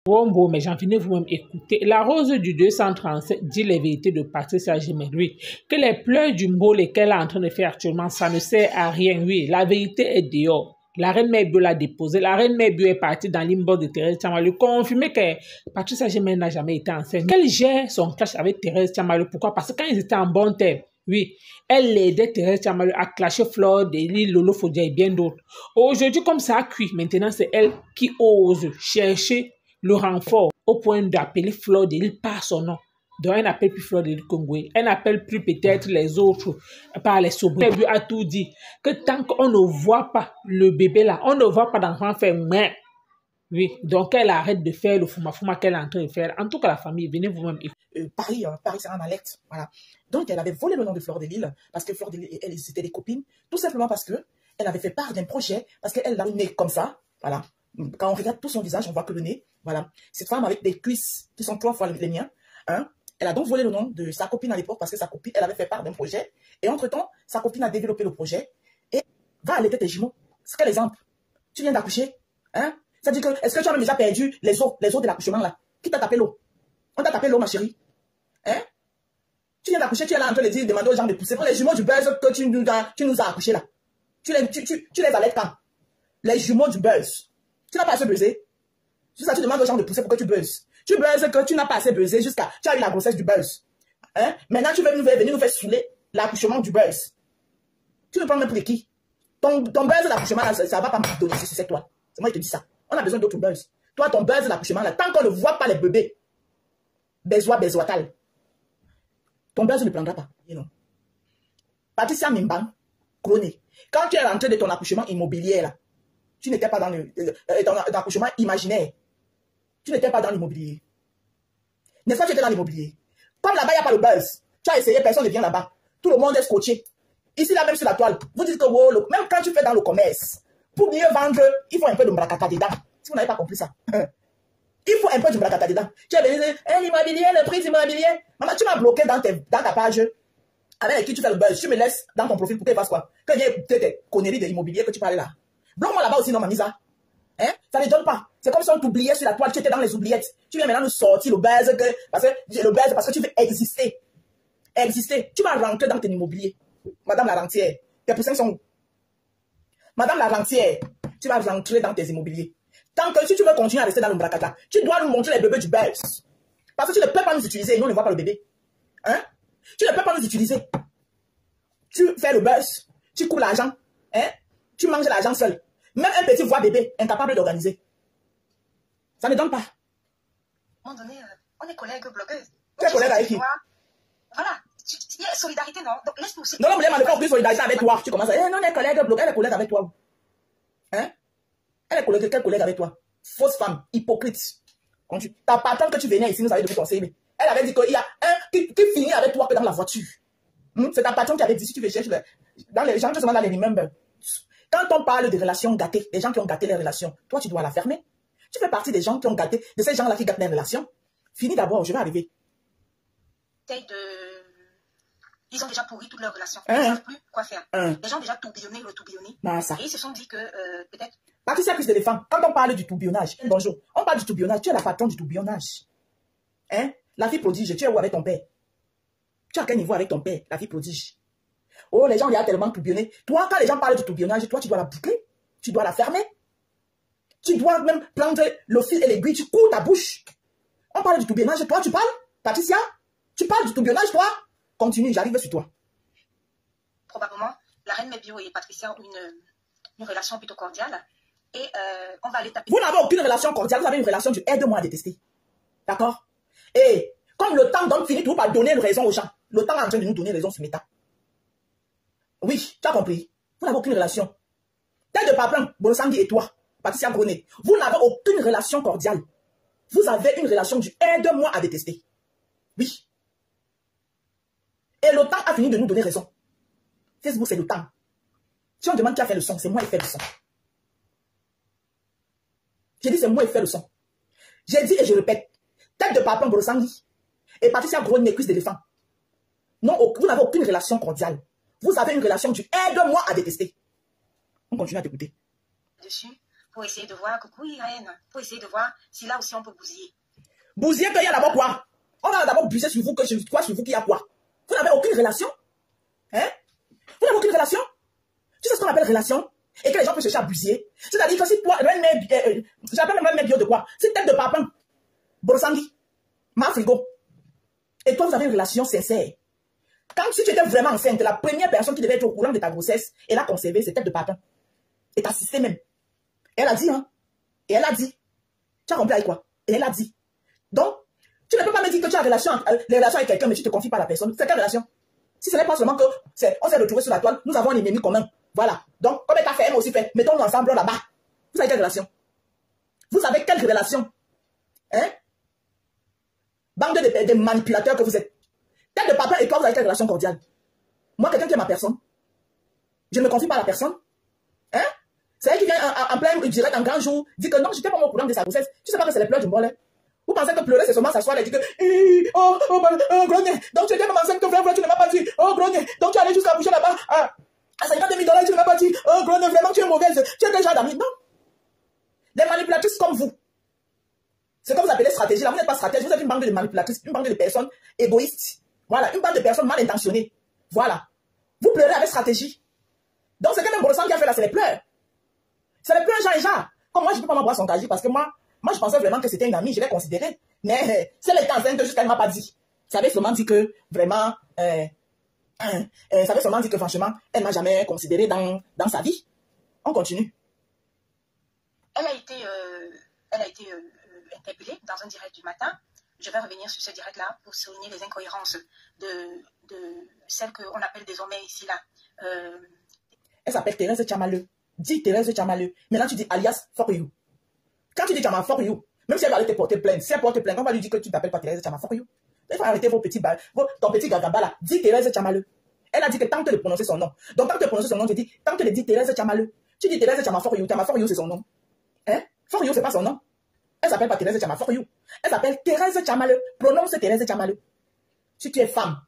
Bon, mais j'en venez vous-même écouter. La rose du 237 dit les vérités de Patricia Gemel, oui. Que les pleurs du Mbole qu'elle est en train de faire actuellement, ça ne sert à rien, oui. La vérité est dehors. La reine Mère Bio l'a déposée. La reine Mère Bio est partie dans l'inbox de Thérèse Tchamalu, confirmer que Patricia Gemel n'a jamais été enceinte. Qu'elle gère son clash avec Thérèse Tchamalu. Pourquoi? Parce que quand ils étaient en bon terme, oui, elle aidait Thérèse Tchamalu à clasher Flore Deli, Lolo Fodia et bien d'autres. Aujourd'hui, comme ça a cuit, maintenant c'est elle qui ose chercher le renfort au point d'appeler Flore Deli par son nom. Donc, elle n'appelle plus Flore Deli Congoué. Elle n'appelle plus peut-être les autres par les sobriquets. Elle a tout dit. Que tant qu'on ne voit pas le bébé là, on ne voit pas d'enfant faire mais. Oui, donc elle arrête de faire le fouma qu'elle est en train de faire. En tout cas, la famille, venez vous-même. Paris, c'est en alerte. Voilà. Donc, elle avait volé le nom de Flore Deli parce que Flore Deli et elle, c'était des copines. Tout simplement parce que elle avait fait part d'un projet, parce qu'elle a le nez comme ça. Voilà. Quand on regarde tout son visage, on voit que le nez. Voilà. Cette femme avec des cuisses qui sont 3 fois les miens. Hein, elle a donc volé le nom de sa copine à l'époque parce que sa copine, elle avait fait part d'un projet. Et entre-temps, sa copine a développé le projet et va allaiter tes jumeaux. C'est quel exemple? Tu viens d'accoucher. Hein? Ça dit que, est-ce que tu as même déjà perdu les os de l'accouchement là? Qui t'a tapé l'eau? On t'a tapé l'eau, ma chérie. Hein? Tu viens d'accoucher, tu es là en train de dire, demander aux gens de pousser. Pour les jumeaux du buzz que tu nous as accouchés là. Tu les allaites quand? Les jumeaux du buzz. Tu n'as pas assez buzzé. Juste ça, tu demandes aux gens de pousser pour que tu buzzes. Tu buzzes que tu n'as pas assez buzzé jusqu'à... Tu as eu la grossesse du buzz. Hein? Maintenant, tu veux venir nous faire saouler l'accouchement du buzz. Tu me prends même pour qui? Ton buzz de l'accouchement, ça ne va pas me donner si c'est toi. C'est moi qui te dis ça. On a besoin d'autres buzz. Toi, ton buzz de l'accouchement, là, tant qu'on ne voit pas les bébés, bezoital, ton buzz ne prendra pas. Non. Patricia Mimbang, chroné. Quand tu es rentré de ton accouchement immobilier, là, tu n'étais pas dans ton accouchement imaginaire. Tu n'étais pas dans l'immobilier. N'est-ce pas que tu étais dans l'immobilier? Comme là-bas, il n'y a pas le buzz. Tu as essayé, personne ne vient là-bas. Tout le monde est scotché. Ici, là, même sur la toile, vous dites que wow, même quand tu fais dans le commerce, pour mieux vendre, il faut un peu de bracata dedans. Si vous n'avez pas compris ça. Il faut un peu de bracata dedans. Tu as dit, l'immobilier, le prix d'immobilier. Maman, tu m'as bloqué dans ta page avec qui tu fais le buzz. Tu me laisses dans ton profil pour qu'elle fasse quoi? Que j'ai tes conneries de l'immobilier que tu parlais là. Bloque-moi là-bas aussi, non, Mamisa. Hein? Ça ne donne pas. C'est comme si on t'oubliait sur la toile, tu étais dans les oubliettes. Tu viens maintenant nous sortir le buzz parce que tu veux exister. Exister. Tu vas rentrer dans ton immobilier. Madame la rentière, tes poussins sont où? Madame la rentière, tu vas rentrer dans tes immobiliers. Tant que si tu veux continuer à rester dans le bracata, tu dois nous montrer les bébés du buzz. Parce que tu ne peux pas nous utiliser et nous on ne voit pas le bébé. Hein? Tu ne peux pas nous utiliser. Tu fais le buzz, tu coupes l'argent, hein? Tu manges l'argent seul. Même un petit voix bébé, incapable d'organiser. Ça ne donne pas. À un moment donné, on est collègues blogueuses. Tu es collègue avec qui? Voilà. Il y a solidarité, non? Donc laisse-nous aussi. Non, mais elle n'a pas plus solidarité avec toi. Tu commences à non, elle est collègue blogueuse. Elle est collègue avec toi. Hein? Elle est collègue, quelle collègue avec toi? Fausse femme, hypocrite. Quand ta patronne que tu venais ici, nous avait donné ton CV. Elle avait dit qu'il y a un qui finit avec toi que dans la voiture. C'est ta patronne qui avait dit si tu veux chercher dans les gens, justement dans les remember. Quand on parle de relations gâtées, des gens qui ont gâté les relations, toi, tu dois la fermer. Tu fais partie des gens qui ont gâté, de ces gens-là qui gâtent les relations. Finis d'abord, je vais arriver. Ils ont déjà pourri toutes leurs relations. Ils ne savent plus quoi faire. Les gens ont déjà tourbillonné, retourbillonné. Et ils se sont dit que peut-être... Patricia plus d'éléphants. Quand on parle du tourbillonnage, bonjour, on parle du tourbillonnage, tu es la patronne du tourbillonnage. Hein? La fille prodige, tu es où avec ton père? Tu es à quel niveau avec ton père, la fille prodige? Oh, les gens, il y a tellement tourbillonné. Toi, quand les gens parlent du tourbillonnage, toi, tu dois la boucler. Tu dois la fermer. Tu dois même prendre le fil et l'aiguille, tu cours ta bouche. On parle du tourbillonnage, toi, tu parles? Patricia? Tu parles du tourbillonnage, toi? Continue, j'arrive sur toi. Probablement, la reine Mère Bio et Patricia ont une relation plutôt cordiale. Et on va aller taper. Vous n'avez aucune relation cordiale, vous avez une relation du aide-moi à détester. D'accord? Et comme le temps donne, finit tout par donner une raison aux gens. Le temps est en train de nous donner raison sur méta. Oui, tu as compris. Vous n'avez aucune relation. Tel de Papin, Bonsangui et toi, Patricia Grenet, vous n'avez aucune relation cordiale. Vous avez une relation du aide-moi à détester. Oui. Et le temps a fini de nous donner raison. Facebook, c'est le temps. Si on demande qui a fait le son, c'est moi qui ai fait le son. J'ai dit c'est moi qui ai fait le son. J'ai dit et je répète, tête de Papin Bonsangui et Patricia Grenet, cuisse d'éléphant. Non, vous n'avez aucune relation cordiale. Vous avez une relation du aide-moi à détester. On continue à t'écouter. Dessus, pour essayer de voir, coucou Irène, pour essayer de voir si là aussi on peut bousiller. Bousiller qu'il y a d'abord quoi? On va d'abord buser sur vous que je crois sur vous qu'il y a quoi? Vous n'avez aucune relation? Hein? Vous n'avez aucune relation? Tu sais ce qu'on appelle relation? Et que les gens peuvent chercher à buser. C'est-à-dire que si toi, j'appelle même bio de quoi? Si tête de papin, Borosangui, ma frigo, et toi vous avez une relation sincère. Quand si tu étais vraiment enceinte, la première personne qui devait être au courant de ta grossesse et la conserver, c'est tête de papin. Et t'assister même. Et elle a dit, hein? Et elle a dit. Tu as compris avec quoi? Et elle a dit. Donc, tu ne peux pas me dire que tu as les relations avec quelqu'un, mais tu ne te confies pas à la personne. C'est quelle relation? Si ce n'est pas seulement que on s'est retrouvés sur la toile, nous avons un ennemi commun. Voilà. Donc, comme elle t'a fait, elle m'a aussi fait. Mettons-nous ensemble là-bas. Vous avez quelle relation? Vous avez quelle relation? Hein? Bande de manipulateurs que vous êtes. Tête de papa et toi, vous avez quelle relation cordiale? Moi, quelqu'un qui est ma personne, je ne me confie pas à la personne. Hein? C'est elle qui vient en plein direct, en grand jour, dit que non, je n'étais pas au courant de sa grossesse. Tu sais pas que c'est les pleurs du bol. Vous pensez que pleurer, c'est seulement s'asseoir et dire que grogné, donc tu étais même enceinte que vraiment tu ne m'as pas dit. Oh grogné, donc tu es allé jusqu'à coucher là-bas à 50 000 $, tu ne m'as pas dit. Oh grogné, vraiment tu es mauvaise. Tu es quel genre d'amis? Non. Les manipulatrices comme vous. C'est comme vous appelez stratégie. Là, vous n'êtes pas stratège, vous êtes une bande de manipulatrices, une bande de personnes égoïstes. Voilà, une bande de personnes mal intentionnées. Voilà. Vous pleurez avec stratégie. Donc c'est quand même Borosangui qui a fait là, c'est les pleurs. C'est les pleurs Jean et Jean. Comme moi, je ne peux pas m'avoir son casier parce que moi, je pensais vraiment que c'était une amie, je l'ai considérée. Mais c'est le temps enceinte jusqu'à elle ne m'a pas dit. Ça avait seulement dit que vraiment, ça avait seulement dit que franchement, elle ne m'a jamais considérée dans sa vie. On continue. Elle a été interpellée dans un direct du matin. Je vais revenir sur ce direct-là pour souligner les incohérences de celle qu'on appelle désormais ici là. Elle s'appelle Thérèse Tchamaleu. Dis Thérèse Tchamaleu. Maintenant tu dis alias for you. Quand tu dis Tchama for you, même si elle va aller te porter plainte, si elle porte plainte, on va lui dire que tu ne t'appelles pas Thérèse Tchama for you. Il faut arrêter ton petit gagaba là. Dis Thérèse Tchamaleu. Elle a dit que tant que de prononcer son nom. Donc tant que de prononcer son nom, tu dis, tant que de dire Thérèse Tchamaleu. Tu dis Thérèse Tchama for you. Tchama for you, c'est son nom. Hein? For you, c'est pas son nom. Elle s'appelle pas Thérèse Tchama for you. Elle s'appelle Thérèse Tchamaleu. Prononce Thérèse Tchamaleu. Si tu es femme,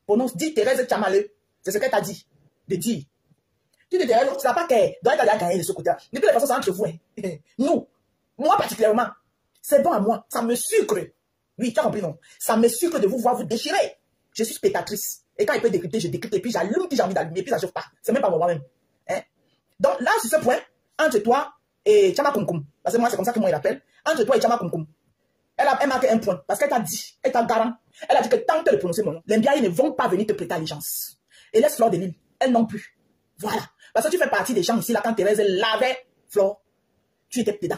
prononce, dis Thérèse Tchamaleu. C'est ce qu'elle t'a dit. De dire. Tu dis Thérèse, tu n'as pas qu'elle. Donc elle t'a gagné de ce côté-là. De toutes les façons, c'est entre vous. Hein. Nous. Moi particulièrement, c'est bon à moi, ça me sucre. Oui, tu as compris non? Ça me sucre de vous voir vous déchirer. Je suis spectatrice. Et quand il peut décrypter, je décrypte et puis j'allume qui j'ai envie d'allumer et puis ça ne chauffe pas. C'est même pas moi-même. Hein? Donc là, sur ce point, entre toi et Tchama Koum, parce que moi c'est comme ça que moi il appelle, entre toi et Tchama Koum, elle marque un point parce qu'elle t'a dit, elle t'a garant, elle a dit que tant que de prononcer mon nom, les Mbiaye ne vont pas venir te prêter allégeance. Et laisse Flore de Lille, elle non plus. Voilà. Parce que tu fais partie des gens ici là quand Thérèse lavait Flore, tu étais dedans.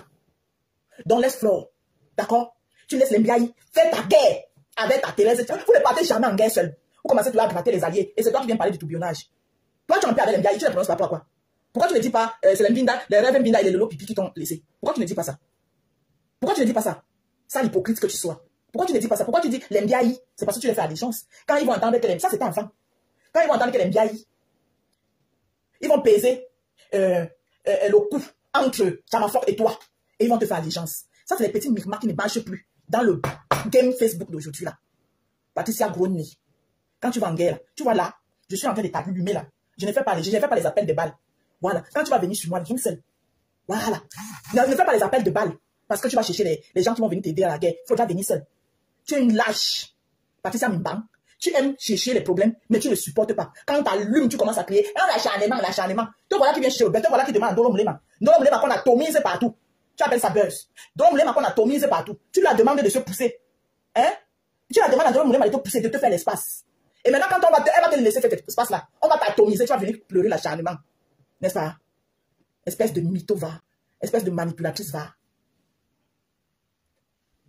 Donc laisse Flore, d'accord? Tu laisses les Mbiaye faire ta guerre avec ta Thérèse. Vous ne partez jamais en guerre seul. Vous commencez toujours à gratter les alliés. Et c'est toi qui viens parler du tourbillonnage. Toi, tu en paix avec les Mbiaye, tu ne prononces pas pourquoi? Pourquoi tu ne dis pas, c'est les Mbinda, les rêves Mbinda et les Lolo Pipi qui t'ont laissé? Pourquoi tu ne dis pas ça? Pourquoi tu ne dis pas ça? Ça, l'hypocrite que tu sois. Pourquoi tu ne dis pas ça? Pourquoi tu dis les Mbiaye? C'est parce que tu les fais allégeance. Quand ils vont entendre que les... Ça, c'était avant. Quand ils vont entendre que les Mbiaye, ils vont peser le coup entre Tchamafor et toi. Et ils vont te faire allégeance. Ça, c'est les petits micmacs qui ne marchent plus dans le game Facebook d'aujourd'hui, là. Patricia Gros-nez. Quand tu vas en guerre, tu vois là, je suis en train de t'allumer, là. Je ne fais pas les appels de balles. Voilà. Quand tu vas venir sur moi, viens seul. Voilà. Ne fais pas les appels de balles. Parce que tu vas chercher les gens qui vont venir t'aider à la guerre. Il faudra venir seul. Tu es une lâche. Patricia Mimbang. Tu aimes chercher les problèmes, mais tu ne supportes pas. Quand tu allumes, tu commences à crier. L'acharnement. Te voilà qui vient chercher le bête. Te voilà qui demande à Ndolo Moulema. Ndolo Moulema qu'on a tomisé partout. Tu appelles ça buzz. Ndolo Moulema qu'on a tomisé partout. Tu lui as demandé de se pousser. Hein? Tu la demandes à Ndolo Moulema de te pousser, de te faire l'espace. Et maintenant, quand elle va te laisser faire cet espace-là, on va t'atomiser, tu vas venir pleurer l'acharnement. N'est-ce pas? Espèce de mytho va. Espèce de manipulatrice va.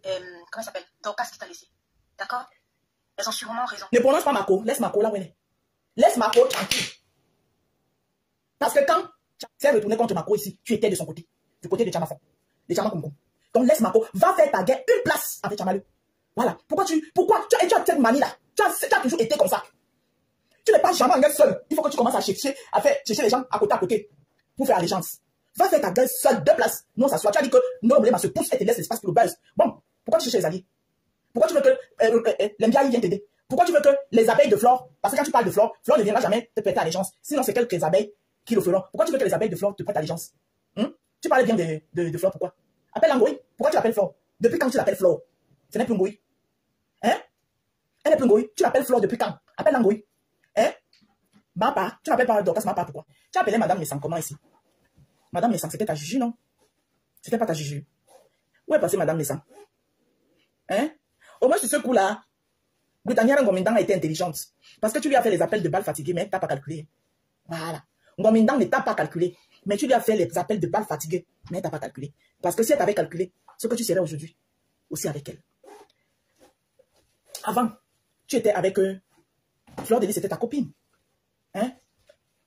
Comment ça s'appelle? Dorcas qui t'a laissé. D'accord? Elles ont sûrement raison. Ne prononce pas Mako. Laisse Mako là où elle est. Laisse Mako tranquille. Parce que quand tu es retourné contre Mako ici, tu étais de son côté. Du côté de Tchamafon. De Tchamakoum. Donc laisse Mako. Va faire ta guerre une place avec Tchamaleu. Voilà. Pourquoi tu as cette manie là? Tu as toujours été comme ça. Tu n'es pas jamais en guerre seul. Il faut que tu commences à chercher les gens à côté pour faire allégeance. Va faire ta guerre seule, deux places. Non, ça soit. Tu as dit que non, Moulema se pousse et te laisse l'espace pour le buzz. Bon, pourquoi tu cherches les alliés? Pourquoi tu veux que les Mbiaye viennent t'aider? Pourquoi tu veux que les abeilles de Flore, parce que quand tu parles de Flore, Flore ne viendra jamais te prêter allégeance. Sinon, c'est quelques abeilles qui le feront. Pourquoi tu veux que les abeilles de Flore te prêtent allégeance? Tu parlais bien de Flore, pourquoi? Appelle-la Ngoï. Pourquoi tu l'appelles Flore? Depuis quand tu l'appelles Flore? Ce n'est plus Ngoï. Hein? Elle n'est plus Ngoï. Tu l'appelles Flore depuis quand? Appelle-la Ngoï. Hein? Mapa, tu m'appelles pas Dorcas Mapa, pourquoi? Tu as appelé Madame Messang comment ici? Madame Messang, c'était ta juju, non? C'était pas ta juju. Où est passée Madame Messang? Hein? Au moins sur ce coup-là, Britannia Ngomindang a été intelligente. Parce que tu lui as fait les appels de balles fatiguées, mais tu n'as pas calculé. Voilà. Ngomindang ne t'a pas calculé. Mais tu lui as fait les appels de balles fatiguées, mais tu n'as pas calculé. Parce que si elle t'avait calculé, ce que tu serais aujourd'hui, aussi avec elle. Avant, tu étais avec Fleur de Lys, c'était ta copine. Hein?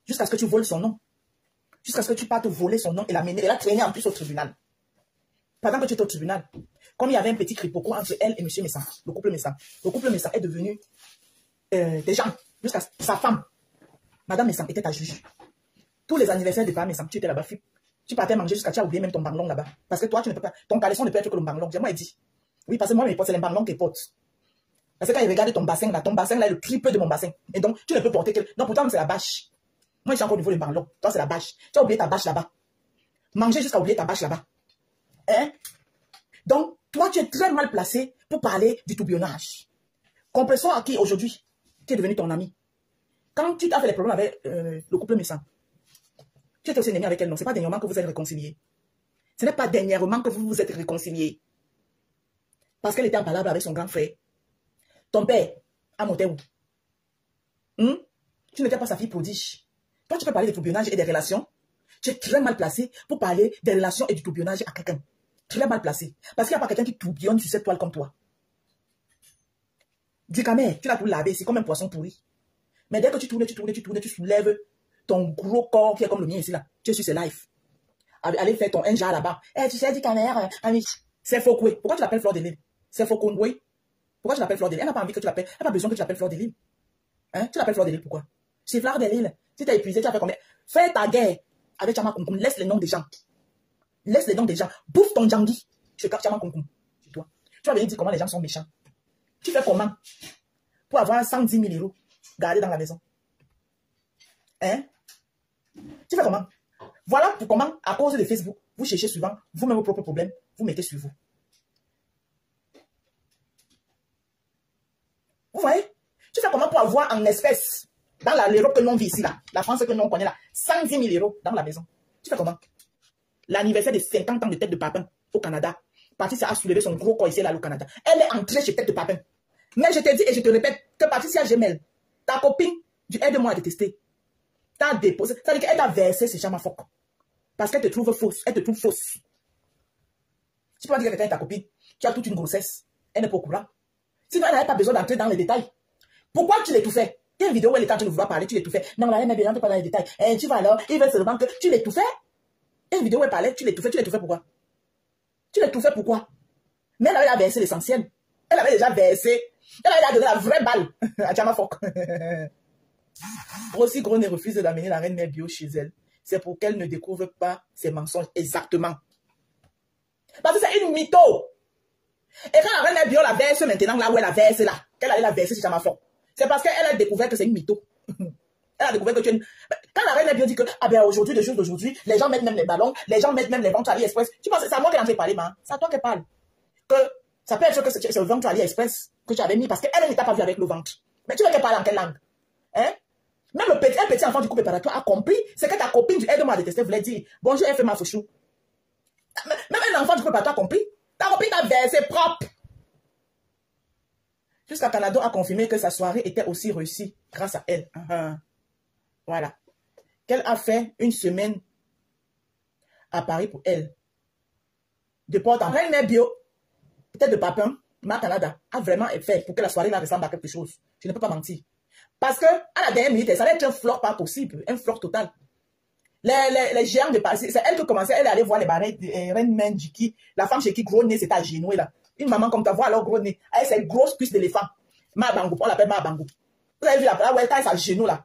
Jusqu'à ce que tu voles son nom. Jusqu'à ce que tu partes voler son nom et l'amener. Et la traîner en plus au tribunal. Pendant que tu étais au tribunal, comme il y avait un petit cripoco entre elle et M. Messang, le couple Messang est devenu des gens, jusqu'à sa femme. Madame Messang était ta juge. Tous les anniversaires de Madame Messang, tu étais là-bas, tu partais manger jusqu'à tu as oublié même ton banglong là-bas. Parce que toi, tu ne peux pas, ton caleçon ne peut être que le banglong. Moi, il dit. Oui, parce que moi, mes potes, c'est les banglong qui portent. Parce que quand il regarde ton bassin là est le triple de mon bassin. Et donc, tu ne peux porter que. Non, pourtant, c'est la bâche. Moi, je suis encore au niveau du banglong. Toi, c'est la bâche. Tu as oublié ta bâche là-bas. Manger jusqu'à oublier ta bâche là-bas. Hein? Donc, toi, tu es très mal placé pour parler du tourbillonnage. Comprenons à qui aujourd'hui, qui est devenu ton ami. Quand tu as fait les problèmes avec le couple Messang, tu étais aussi ennemi avec elle, non? Ce n'est pas dernièrement que vous êtes réconciliés. Ce n'est pas dernièrement que vous vous êtes réconciliés. Parce qu'elle était en palabre avec son grand frère. Ton père a monté où? Tu n'étais pas sa fille prodige. Toi, tu peux parler de tourbillonnage et des relations. Tu es très mal placé pour parler des relations et du tourbillonnage à quelqu'un. Très mal placé. Parce qu'il n'y a pas quelqu'un qui tourbillonne sur cette toile comme toi. Du camé, tu l'as tout lavé, c'est comme un poisson pourri. Mais dès que tu tournes, tu soulèves ton gros corps qui est comme le mien ici là. Tu es sur ces lives. Allez faire ton NJA là-bas. Tu sais, du camé, c'est faux quoi. Pourquoi tu l'appelles Fleur de Lys? C'est faux quoi. Pourquoi tu l'appelles Fleur de Lys? Elle n'a pas envie que tu l'appelles. Elle n'a pas besoin que tu l'appelles Fleur de Lys. Hein? Tu l'appelles Fleur de Lys pourquoi? C'est Fleur de Lys. Si tu as épuisé, tu as fait combien? Fais ta guerre avec Chama Koum. Laisse les noms des gens. Laisse les noms des gens. Bouffe ton djangui. Je capte Chama Koum. C'est toi. Tu vas venir dire comment les gens sont méchants. Tu fais comment pour avoir 110 000 euros gardés dans la maison? Hein? Tu fais comment? Voilà pour comment, à cause de Facebook, vous cherchez souvent vous-même vos propres problèmes, vous mettez sur vous. Vous voyez? Tu fais comment pour avoir en espèces, dans l'Europe que l'on vit ici, là, la France que l'on connaît là, 110 000 euros dans la maison? Tu fais comment? L'anniversaire de 50 ans de Tête de Papin au Canada, Patricia a soulevé son gros corps ici là au Canada. Elle est entrée chez Tête de Papin. Mais je te dis et je te répète que Patricia Gemel, ta copine du aide-moi à détester, t'a déposé, ça veut dire qu'elle t'a versé ce Chama Foc. Parce qu'elle te trouve fausse, elle te trouve fausse. Tu peux pas dire que quelqu'un est ta copine, tu as toute une grossesse, elle n'est pas au courant. Sinon, elle n'avait pas besoin d'entrer dans les détails. Pourquoi tu l'étouffais? Il y a une vidéo où elle est en train de vouloir parler, tu l'étouffais. Non, là, elle n'a besoin de pas dans les détails. Et tu vas alors, il veut seulement que tu l'étouffais. Il y a une vidéo où elle parlait, tu l'étouffais pourquoi? Tu l'étouffais pourquoi? Mais elle avait déjà versé l'essentiel. Elle avait déjà versé. Elle avait déjà donné la vraie balle à Chama Foc. Aussi Gros ne refuse d'amener la reine mère bio chez elle. C'est pour qu'elle ne découvre pas ses mensonges exactement. Parce que c'est une mytho. Et quand la reine mère bio la verse maintenant, là où elle la verse là, qu'elle allait la verser chez Chama Foc, c'est parce qu'elle a découvert que c'est une mytho. Elle a découvert que tu es une... Quand la reine mère bio dit que, ah ben aujourd'hui, de choses d'aujourd'hui, les gens mettent même les ballons, les gens mettent même les ventes AliExpress. Tu penses que c'est à moi qui est en train de parler, man. C'est à toi qui parle. Que ça peut être que c'est le ventre AliExpress que tu avais mis parce qu'elle ne t'a pas vu avec le ventre. Mais tu veux qu'elle parle en quelle langue? Hein? Même un petit enfant du couple préparatoire a compris ce que ta copine du aide-moi à détester voulait dire. Bonjour, elle fait ma fouchou. Même un enfant du couple préparatoire a compris. Ta copine t'a versé propre. Jusqu'à Canada a confirmé que sa soirée était aussi réussie grâce à elle. Voilà. Qu'elle a fait une semaine à Paris pour elle. De porte en reine mère bio, peut-être de Papin, ma Canada, a vraiment fait pour que la soirée là ressemble à quelque chose. Je ne peux pas mentir. Parce que, à la dernière minute, ça allait être un flop pas possible, un flop total. Les géants de Paris, c'est elle qui commençait, elle allait voir les barrettes de Reine Menjiki, la femme chez qui gros nez, c'était à genoux là. Une maman comme ta voix, alors gros nez, avec ses grosses cuisses d'éléphant. Ma Bangou, on l'appelle Ma Bangou. Vous avez vu la où elle taille sa genou là.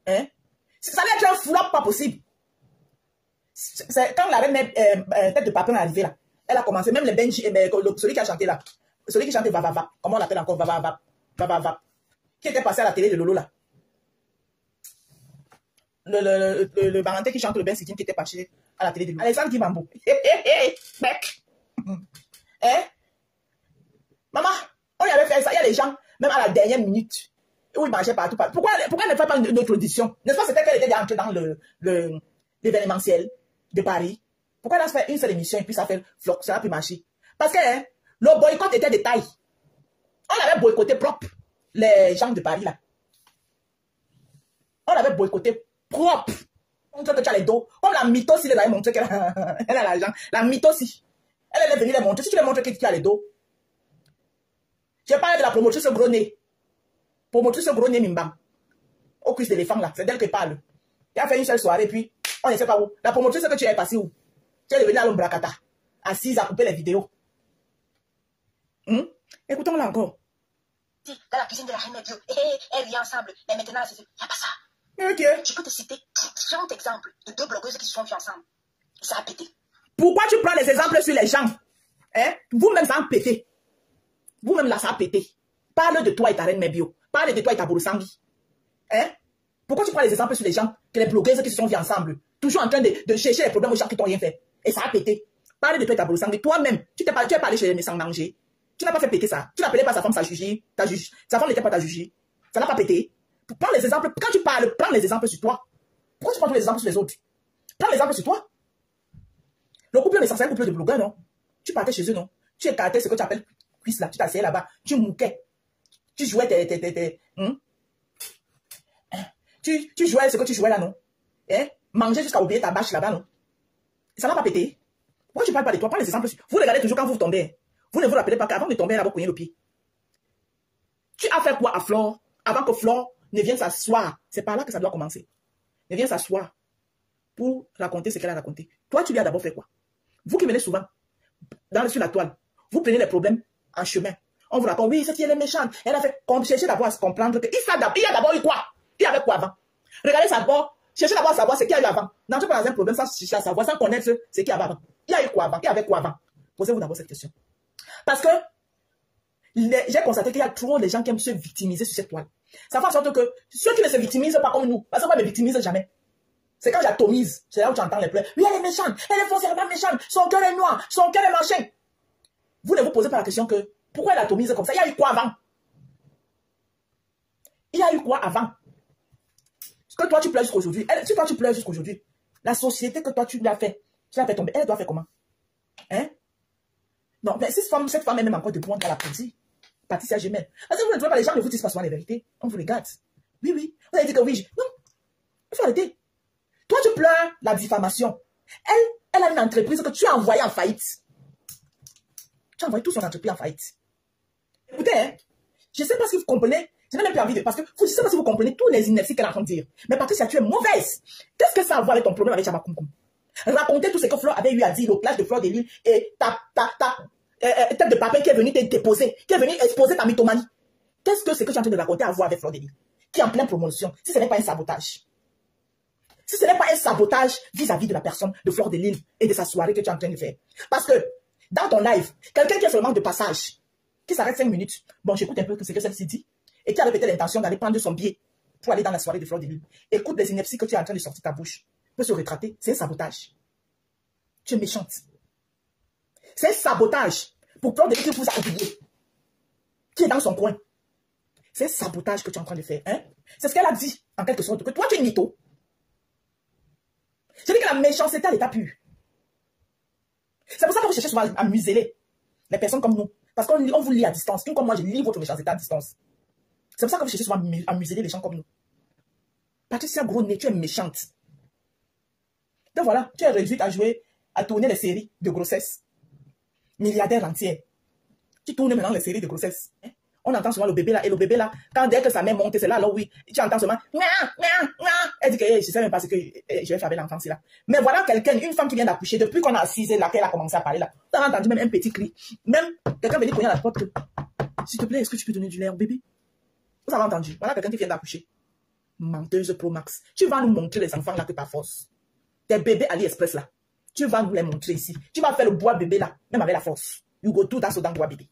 Hein? Ça allait être un flop pas possible. Quand la reine Tête de Papin est arrivée là, elle a commencé, même les Benji, celui qui a chanté là, celui qui chantait Va Va Va, comment on l'appelle encore, Va Va Va, Va Va Va, qui était passé à la télé de Lolo là. Le Barantais qui chante le Ben Sikim qui était passé à la télé de l'eau. Alexandre Kimambo. Mec. Hein? Maman, on y avait fait ça. Il y a des gens, même à la dernière minute, où ils marchaient partout. Pourquoi elle ne fait pas une autre audition? N'est-ce pas, c'était qu'elle était déjà entrée dans l'événementiel de Paris. Pourquoi elle a fait une seule émission et puis ça a pu marcher? Parce que hein, le boycott était de taille. On avait boycotté propre les gens de Paris là. On avait boycotté propre. On montre que tu as les dos. Comme la mytho si elle avait montré qu'elle a l'argent. La mytho si. Elle est venue les montrer. Si tu les montres que tu as les dos. Je parle de la promotrice gros nez. Promotrice gros nez Mimbam. Au cuisse d'éléphant là. C'est d'elle que parle. Il a fait une seule soirée puis on ne sait pas où. La promotrice que tu es passée où? Tu es devenue à l'Ombrakata. Assise à couper les vidéos. Écoutons-la encore. Dans la cuisine de la reine Bio, elle vient ensemble. Mais maintenant, il n'y a pas ça. Okay. Je peux te citer 30 exemples de 2 blogueuses qui se sont vues ensemble. Et ça a pété. Pourquoi tu prends les exemples sur les gens? Hein? Vous-même, ça a pété. Vous-même, là, ça a pété. Parle de toi et ta reine Mebio. Parle de toi et ta Bourousangui. Hein? Pourquoi tu prends les exemples sur les gens, que les blogueuses qui se sont vues ensemble, toujours en train de chercher les problèmes aux gens qui t'ont rien fait? Et ça a pété. Parle de toi et ta Bourousangui. Toi-même, tu es parlé chez les médecins danger. Tu n'as pas fait péter ça. Tu n'appelais pas sa femme sa juge. Sa femme n'était pas ta juge. Ça n'a pas pété. Prends les exemples. Quand tu parles, prends les exemples sur toi. Pourquoi tu prends tous les exemples sur les autres? Prends l'exemple sur toi. Le couple naissant, c'est un couple de blogueurs, non? Tu partais chez eux, non? Tu écartais ce que tu appelles cuisse là. Tu t'asseyais là-bas. Tu mouquais. Tu jouais tu jouais ce que tu jouais là, non? Hein? Manger jusqu'à oublier ta bâche là-bas, non? Ça n'a pas pété. Pourquoi tu parles pas de toi? Prends les exemples sur... Vous regardez toujours quand vous tombez. Vous ne vous rappelez pas qu'avant de tomber là-bas, vous cognez le pied. Tu as fait quoi à Flore? Avant que Flore ne vienne s'asseoir. C'est par là que ça doit commencer. Ne vienne s'asseoir pour raconter ce qu'elle a raconté. Toi, tu lui as d'abord fait quoi? Vous qui venez souvent sur la toile, vous prenez les problèmes en chemin. On vous raconte, oui, cette fille, elle est méchante. Elle a fait, chercher d'abord à se comprendre qu'il y a d'abord eu quoi? Il y avait quoi avant? Regardez ça d'abord, cherchez d'abord à savoir ce qu'il y a eu avant. N'entrez pas dans un problème sans chercher à savoir, sans connaître ce qu'il y avait avant. Il y a eu quoi avant? Il y avait quoi avant? Posez-vous d'abord cette question. Parce que j'ai constaté qu'il y a trop de gens qui aiment se victimiser sur cette toile. Ça fait en sorte que ceux qui ne se victimisent pas comme nous, parce que moi, je ne me victimise jamais. C'est quand j'atomise, c'est là où tu entends les pleurs. Oui, elle est méchante, elle est foncièrement méchante, son cœur est noir, son cœur est machin. Vous ne vous posez pas la question que, pourquoi elle atomise comme ça? Il y a eu quoi avant? Il y a eu quoi avant? Ce que toi tu pleures jusqu'aujourd'hui, si toi tu pleures jusqu'aujourd'hui, la société que toi tu l'as fait tomber, elle doit faire comment? Hein? Non, mais cette femme est même encore debout, elle a applaudi. Patricia Gemel. Parce que vous ne trouvez pas, les gens ne vous disent pas souvent les vérités. On vous regarde. Oui, oui. Vous avez dit que oui. Non. Il faut arrêter. Toi, tu pleures la diffamation. Elle a une entreprise que tu as envoyée en faillite. Tu as envoyé toute son entreprise en faillite. Écoutez, hein, je ne sais pas si vous comprenez. Je n'ai même plus envie de... Parce que je ne sais pas si vous comprenez tous les inerties qu'elle est en train de dire. Mais Patricia, tu es mauvaise. Qu'est-ce que ça a à voir avec ton problème avec Chamakoum? Racontez tout ce que Flore avait eu à dire au clash de Fleur de Lille et ta tête de papier qui est venue te déposer, qui est venue exposer ta mythomanie. Qu'est-ce que c'est que tu es en train de raconter à voir avec Fleur de Lille, qui est en pleine promotion, si ce n'est pas un sabotage? Si ce n'est pas un sabotage vis-à-vis de la personne de Fleur de Lille et de sa soirée que tu es en train de faire. Parce que, dans ton live, quelqu'un qui est seulement de passage, qui s'arrête 5 minutes, bon, j'écoute un peu ce que celle-ci dit, et qui avait peut-être l'intention d'aller prendre son billet pour aller dans la soirée de Fleur de Lille. Écoute les inepties que tu es en train de sortir ta bouche. Peut se retrater, c'est un sabotage. Tu es méchante. C'est un sabotage pour Fleur de Lille qui vous a oublié, qui est dans son coin. C'est un sabotage que tu es en train de faire. Hein? C'est ce qu'elle a dit, en quelque sorte, que toi, tu es une mytho. Je dis que la méchanceté à l'état pur. C'est pour ça que vous cherchez souvent à museler les personnes comme nous. Parce qu'on vous lit à distance. Comme moi, je lis votre méchanceté à distance. C'est pour ça que vous cherchez souvent à museler les gens comme nous. Patricia Gros nez, tu es méchante. Donc voilà, tu es réduite à tourner les séries de grossesse. Milliardaire entière. Tu tournes maintenant les séries de grossesse. Hein? On entend souvent le bébé là, et le bébé là, quand dès que sa mère monte, c'est là, alors oui, tu entends seulement, elle dit que je ne sais même pas ce que je vais faire avec l'enfant, c'est là. Mais voilà quelqu'un, une femme qui vient d'accoucher, depuis qu'on a assisé là, qu'elle a commencé à parler là, tu as entendu même un petit cri, même quelqu'un venait cogner à la porte, s'il te plaît, est-ce que tu peux donner du lait au bébé? Vous avez entendu, voilà quelqu'un qui vient d'accoucher. Menteuse Pro Max, tu vas nous montrer les enfants là que par force. Tes bébés AliExpress là, tu vas nous les montrer ici. Tu vas faire le bois bébé là, même avec la force. You go tout dans ce bois bébé.